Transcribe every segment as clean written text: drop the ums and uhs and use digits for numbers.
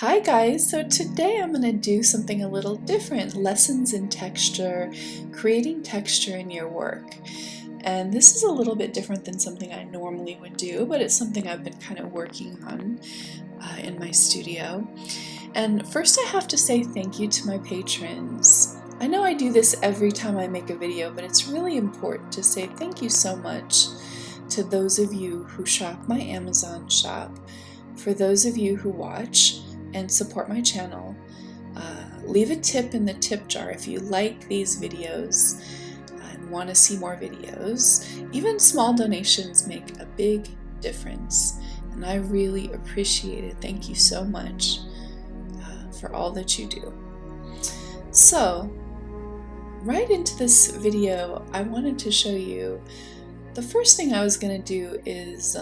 Hi guys, so today I'm going to do something a little different, lessons in texture, creating texture in your work. And this is a little bit different than something I normally would do, but it's something I've been kind of working on in my studio. And first I have to say thank you to my patrons. I know I do this every time I make a video, but it's really important to say thank you so much to those of you who shop my Amazon shop, for those of you who watch and support my channel. Leave a tip in the tip jar if you like these videos and want to see more videos. Even small donations make a big difference, and I really appreciate it. Thank you so much for all that you do. So, right into this video, I wanted to show you, the first thing I was going to do is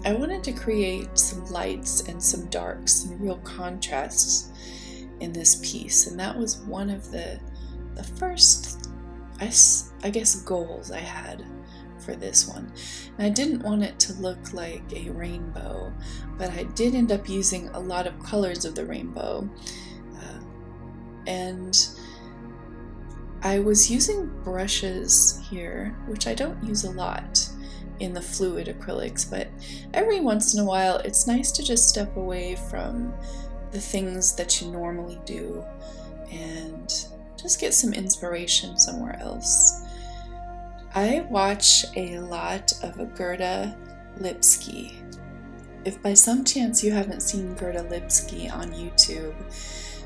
I wanted to create some lights and some darks, some real contrasts in this piece, and that was one of the first, I guess, goals I had for this one. And I didn't want it to look like a rainbow, but I did end up using a lot of colors of the rainbow, and I was using brushes here, which I don't use a lot in the fluid acrylics, but every once in a while it's nice to just step away from the things that you normally do and just get some inspiration somewhere else. I watch a lot of Gerda Lipsky. If by some chance you haven't seen Gerda Lipsky on YouTube,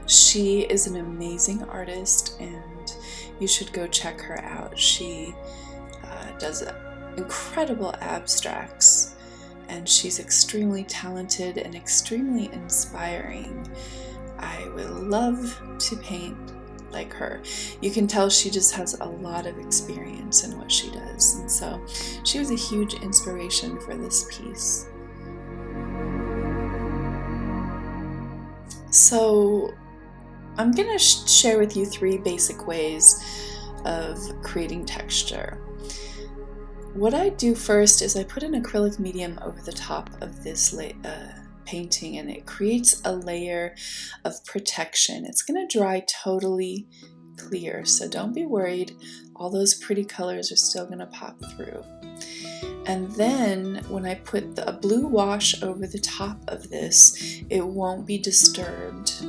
she is an amazing artist and you should go check her out. She does incredible abstracts, and she's extremely talented and extremely inspiring. I would love to paint like her. You can tell she just has a lot of experience in what she does, and so she was a huge inspiration for this piece. So I'm going to share with you 3 basic ways of creating texture. What I do first is I put an acrylic medium over the top of this painting, and it creates a layer of protection. It's going to dry totally clear, so don't be worried. All those pretty colors are still going to pop through. And then when I put a blue wash over the top of this, it won't be disturbed.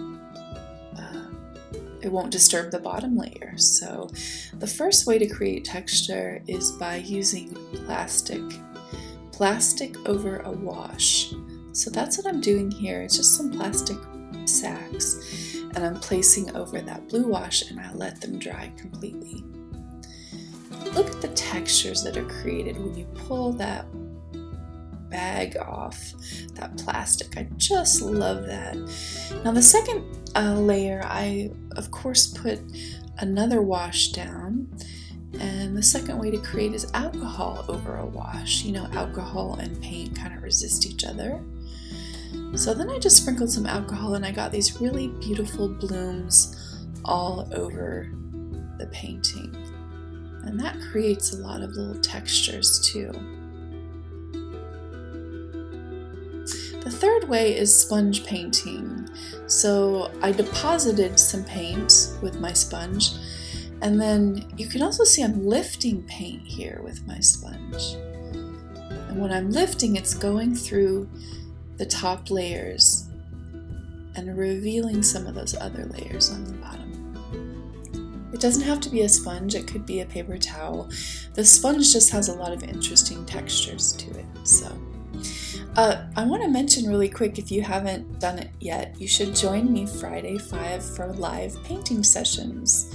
It won't disturb the bottom layer. So the first way to create texture is by using plastic over a wash. So that's what I'm doing here. It's just some plastic sacks, and I'm placing over that blue wash, and I let them dry completely. Look at the textures that are created when you pull that bag off, that plastic. I just love that. Now the second layer, I of course put another wash down, and the second way to create is alcohol over a wash. You know, alcohol and paint kind of resist each other. So then I just sprinkled some alcohol, and I got these really beautiful blooms all over the painting, and that creates a lot of little textures too. The third way is sponge painting. So I deposited some paint with my sponge, and then you can also see I'm lifting paint here with my sponge. And when I'm lifting, it's going through the top layers and revealing some of those other layers on the bottom. It doesn't have to be a sponge, it could be a paper towel. The sponge just has a lot of interesting textures to it. So I want to mention really quick, if you haven't done it yet, you should join me Friday 5 for live painting sessions.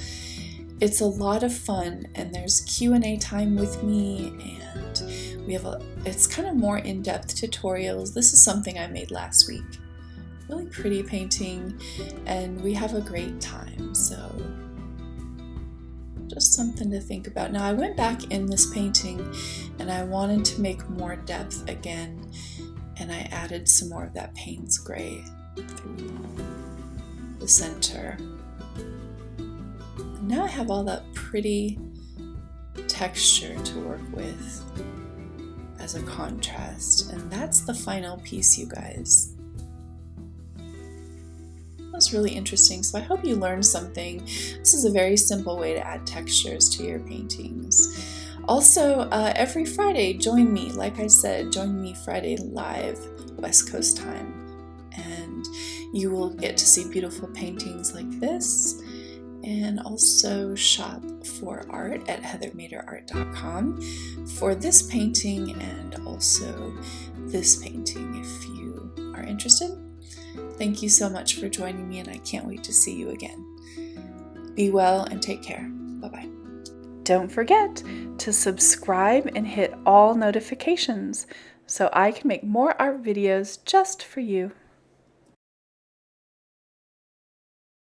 It's a lot of fun, and there's Q&A time with me, and it's kind of more in-depth tutorials. This is something I made last week. Really pretty painting, and we have a great time, so just something to think about. Now I went back in this painting and I wanted to make more depth again, and I added some more of that Payne's gray through the center. And now I have all that pretty texture to work with as a contrast, and that's the final piece, you guys. was really interesting, so I hope you learned something. This is a very simple way to add textures to your paintings. Also, every Friday, join me. Like I said, join me Friday live, West Coast time. And you will get to see beautiful paintings like this, and also shop for art at heathermaderart.com for this painting and also this painting if you are interested. Thank you so much for joining me, and I can't wait to see you again. Be well and take care. Bye-bye. Don't forget to subscribe and hit all notifications so I can make more art videos just for you.